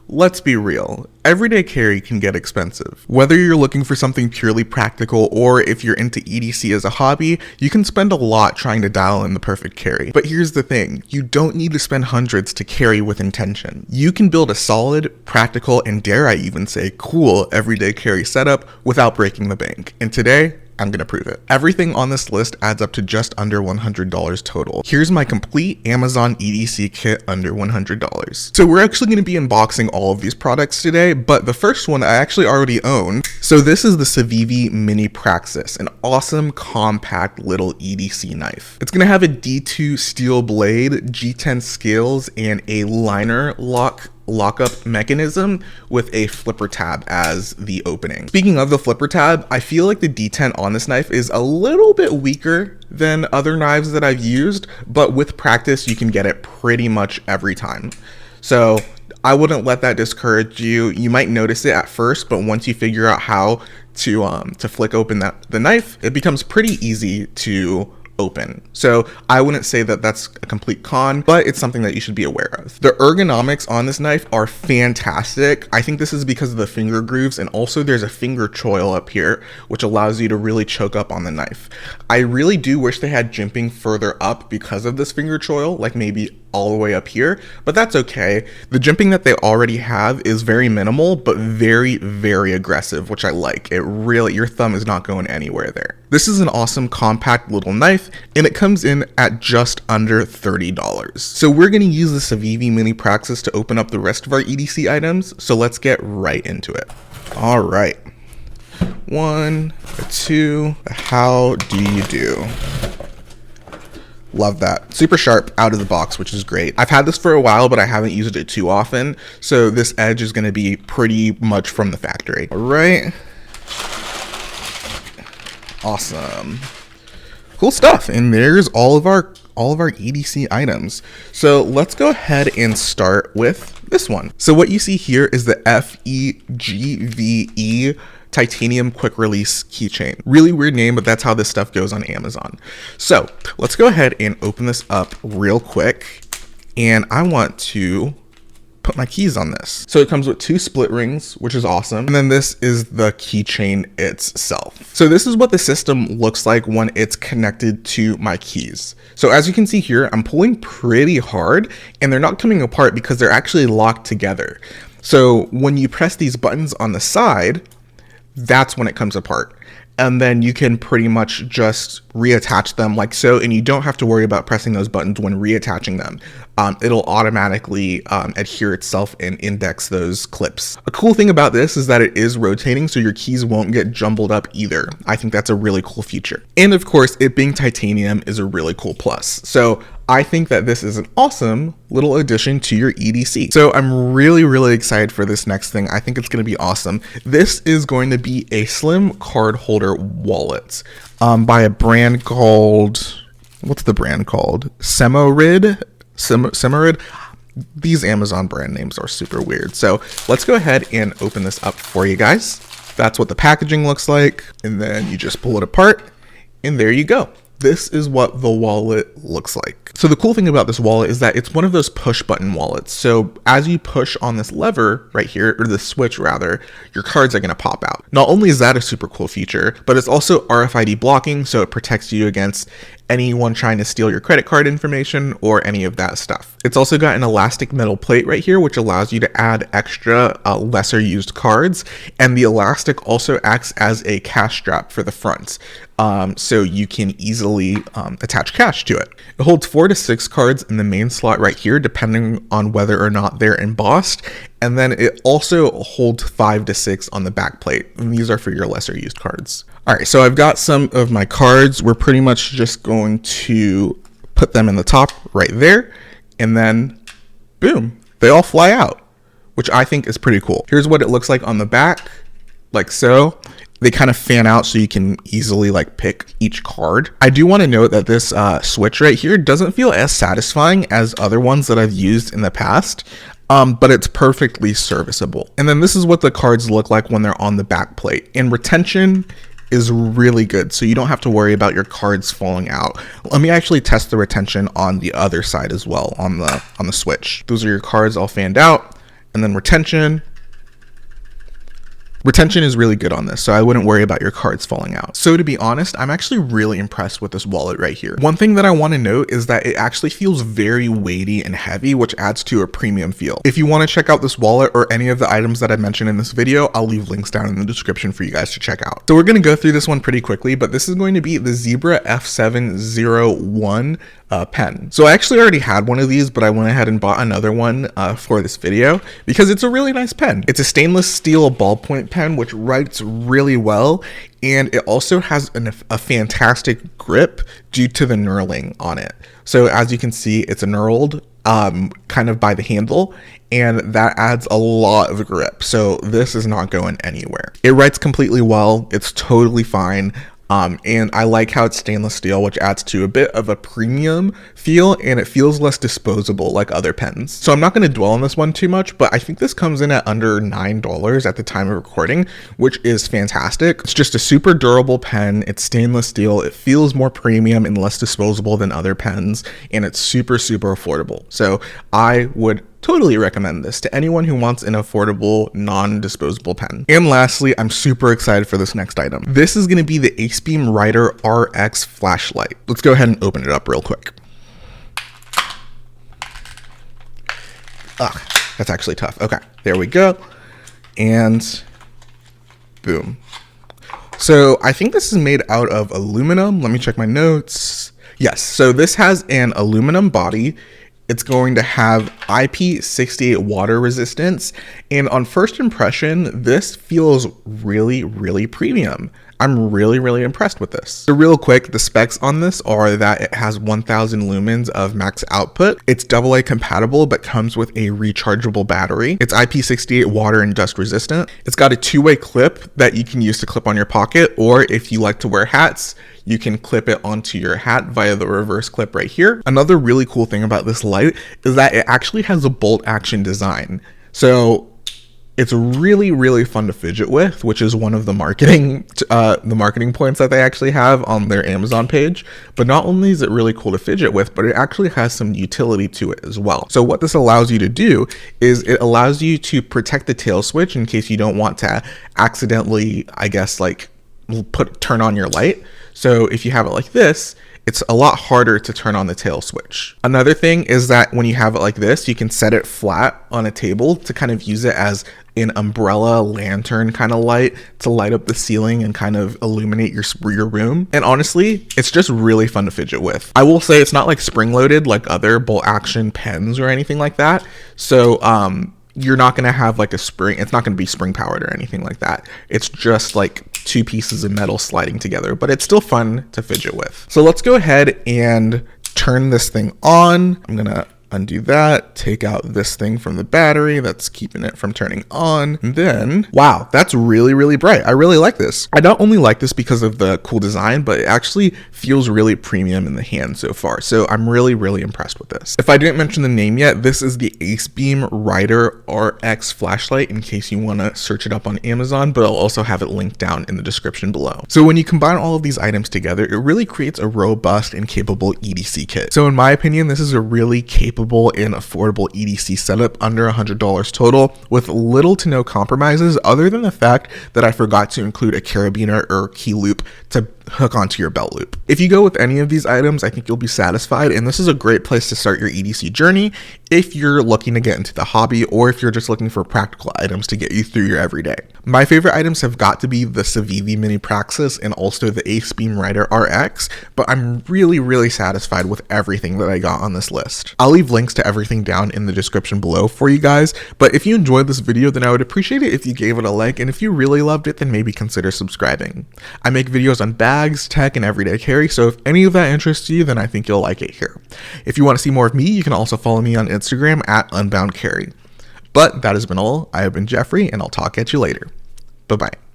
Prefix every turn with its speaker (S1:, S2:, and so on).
S1: let's be real, everyday carry can get expensive. Whether you're looking for something purely practical or if you're into EDC as a hobby, you can spend a lot trying to dial in the perfect carry. But here's the thing, you don't need to spend hundreds to carry with intention. You can build a solid, practical, and dare I even say cool everyday carry setup without breaking the bank. And today, I'm gonna prove it. Everything on this list adds up to just under $100 total. Here's my complete Amazon EDC kit under $100. So we're actually gonna be unboxing all of these products today, but the first one I actually already own. So this is the Civivi Mini Praxis, an awesome compact little EDC knife. It's gonna have a D2 steel blade, G10 scales, and a liner lockup mechanism with a flipper tab as the opening. Speaking of the flipper tab, I feel like the D10 on this knife is a little bit weaker than other knives that I've used, but with practice you can get it pretty much every time. So I wouldn't let that discourage you. You might notice it at first, but once you figure out how to flick open the knife, it becomes pretty easy to open. So I wouldn't say that that's a complete con, but it's something that you should be aware of. The ergonomics on this knife are fantastic. I think this is because of the finger grooves, and also there's a finger choil up here, which allows you to really choke up on the knife. I really do wish they had jimping further up because of this finger choil, like maybe all the way up here, but that's okay. The jimping that they already have is very minimal, but very, very aggressive, which I like. It really, your thumb is not going anywhere there. This is an awesome compact little knife, and it comes in at just under $30. So we're gonna use the Civivi Mini Praxis to open up the rest of our EDC items, so let's get right into it. All right, 1, 2, how do you do? Love that. Super sharp out of the box, which is great. I've had this for a while, but I haven't used it too often, so this edge is going to be pretty much from the factory. All right. Awesome. Cool stuff. And there's all of our EDC items. So let's go ahead and start with this one. So what you see here is the FEGVE titanium quick release keychain. Really weird name, but that's how this stuff goes on Amazon. So let's go ahead and open this up real quick. And I want to put my keys on this. So it comes with 2 split rings, which is awesome. And then this is the keychain itself. So this is what the system looks like when it's connected to my keys. So as you can see here, I'm pulling pretty hard and they're not coming apart because they're actually locked together. So when you press these buttons on the side, that's when it comes apart. And then you can pretty much just reattach them like so, and you don't have to worry about pressing those buttons when reattaching them. It'll automatically adhere itself and index those clips. A cool thing about this is that it is rotating, so your keys won't get jumbled up either. I think that's a really cool feature. And of course, it being titanium is a really cool plus. So I think that this is an awesome little addition to your EDC. So I'm really, really excited for this next thing. I think it's going to be awesome. This is going to be a slim card holder wallet by a brand called, what's the brand called? Semorid? These Amazon brand names are super weird. So let's go ahead and open this up for you guys. That's what the packaging looks like. And then you just pull it apart and there you go. This is what the wallet looks like. So the cool thing about this wallet is that it's one of those push button wallets. So as you push on this lever right here, or the switch rather, your cards are gonna pop out. Not only is that a super cool feature, but it's also RFID blocking, so it protects you against anyone trying to steal your credit card information or any of that stuff. It's also got an elastic metal plate right here, which allows you to add extra lesser used cards. And the elastic also acts as a cash strap for the front. So you can easily attach cash to it. It holds 4 to 6 cards in the main slot right here, depending on whether or not they're embossed. And then it also holds 5 to 6 on the back plate. And these are for your lesser used cards. All right, so I've got some of my cards. We're pretty much just going to put them in the top right there. And then boom, they all fly out, which I think is pretty cool. Here's what it looks like on the back, like so. They kind of fan out so you can easily like pick each card. I do want to note that this switch right here doesn't feel as satisfying as other ones that I've used in the past, but it's perfectly serviceable. And then this is what the cards look like when they're on the back plate. And retention is really good, so you don't have to worry about your cards falling out. Let me actually test the retention on the other side as well, on the switch. Those are your cards all fanned out. And then retention. Retention is really good on this, so I wouldn't worry about your cards falling out. So to be honest, I'm actually really impressed with this wallet right here. One thing that I want to note is that it actually feels very weighty and heavy, which adds to a premium feel. If you want to check out this wallet or any of the items that I mentioned in this video, I'll leave links down in the description for you guys to check out. So we're going to go through this one pretty quickly, but this is going to be the Zebra F701 pen. So I actually already had one of these, but I went ahead and bought another one for this video because it's a really nice pen. It's a stainless steel ballpoint pen which writes really well, and it also has a fantastic grip due to the knurling on it. So as you can see, it's a knurled kind of by the handle, and that adds a lot of grip. So this is not going anywhere. It writes completely well. It's totally fine. And I like how it's stainless steel, which adds to a bit of a premium feel, and it feels less disposable like other pens. So I'm not going to dwell on this one too much, but I think this comes in at under $9 at the time of recording, which is fantastic. It's just a super durable pen. It's stainless steel. It feels more premium and less disposable than other pens, and it's super, super affordable. So I would totally recommend this to anyone who wants an affordable, non-disposable pen. And lastly, I'm super excited for this next item. This is going to be the AceBeam Writer RX flashlight. Let's go ahead and open it up real quick. Ugh, that's actually tough. Okay, there we go. And boom. So I think this is made out of aluminum. Let me check my notes. Yes, so this has an aluminum body. It's going to have IP68 water resistance, and on first impression, this feels really, really premium. I'm really, really impressed with this. So real quick, the specs on this are that it has 1000 lumens of max output. It's AA compatible, but comes with a rechargeable battery. It's IP68 water and dust resistant. It's got a two-way clip that you can use to clip on your pocket, or if you like to wear hats, you can clip it onto your hat via the reverse clip right here. Another really cool thing about this light is that it actually has a bolt action design. So it's really, really fun to fidget with, which is one of the marketing points that they actually have on their Amazon page. But not only is it really cool to fidget with, but it actually has some utility to it as well. So what this allows you to do is it allows you to protect the tail switch in case you don't want to accidentally, I guess, like turn on your light. So if you have it like this, it's a lot harder to turn on the tail switch. Another thing is that when you have it like this, you can set it flat on a table to kind of use it as an umbrella lantern kind of light to light up the ceiling and kind of illuminate your room. And honestly, it's just really fun to fidget with. I will say it's not like spring loaded like other bolt action pens or anything like that. So you're not going to have like a spring. It's not going to be spring powered or anything like that. It's just like two pieces of metal sliding together, but it's still fun to fidget with. So let's go ahead and turn this thing on. I'm going to undo that, take out this thing from the battery that's keeping it from turning on. And then, wow, that's really, really bright. I really like this. I not only like this because of the cool design, but it actually feels really premium in the hand so far. So I'm really, really impressed with this. If I didn't mention the name yet, this is the AceBeam Writer RX flashlight in case you want to search it up on Amazon, but I'll also have it linked down in the description below. So when you combine all of these items together, it really creates a robust and capable EDC kit. So in my opinion, this is a really capable and affordable EDC setup under $100 total with little to no compromises other than the fact that I forgot to include a carabiner or key loop to hook onto your belt loop. If you go with any of these items, I think you'll be satisfied, and this is a great place to start your EDC journey if you're looking to get into the hobby or if you're just looking for practical items to get you through your everyday. My favorite items have got to be the Civivi Mini Praxis and also the AceBeam Writer RX, but I'm really, really satisfied with everything that I got on this list. I'll leave links to everything down in the description below for you guys, but if you enjoyed this video, then I would appreciate it if you gave it a like, and if you really loved it, then maybe consider subscribing. I make videos on bags, tech, and everyday carry, so if any of that interests you, then I think you'll like it here. If you want to see more of me, you can also follow me on Instagram at unboundcarry. But that has been all. I have been Jeffrey, and I'll talk at you later. Bye-bye.